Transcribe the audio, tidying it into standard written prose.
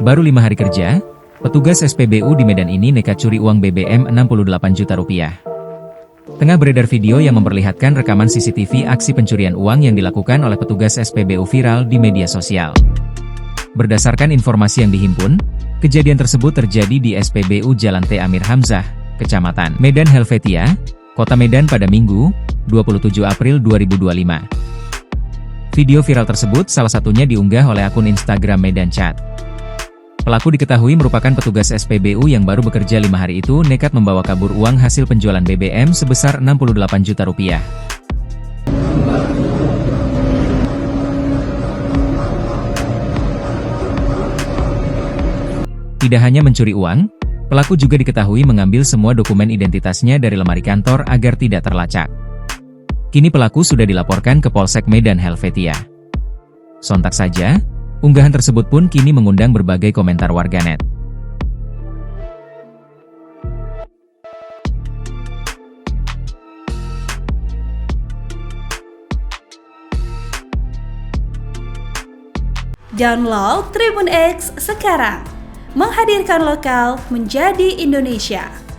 Baru 5 hari kerja, petugas SPBU di Medan ini nekat curi uang BBM 68 juta rupiah. Tengah beredar video yang memperlihatkan rekaman CCTV aksi pencurian uang yang dilakukan oleh petugas SPBU viral di media sosial. Berdasarkan informasi yang dihimpun, kejadian tersebut terjadi di SPBU Jalan T. Amir Hamzah, Kecamatan Medan Helvetia, Kota Medan pada Minggu, 27 April 2025. Video viral tersebut salah satunya diunggah oleh akun Instagram Medan Chat. Pelaku diketahui merupakan petugas SPBU yang baru bekerja 5 hari itu nekat membawa kabur uang hasil penjualan BBM sebesar 68 juta rupiah. Tidak hanya mencuri uang, pelaku juga diketahui mengambil semua dokumen identitasnya dari lemari kantor agar tidak terlacak. Kini pelaku sudah dilaporkan ke Polsek Medan Helvetia. Sontak saja, unggahan tersebut pun kini mengundang berbagai komentar warganet. Download Tribun X sekarang, menghadirkan lokal menjadi Indonesia.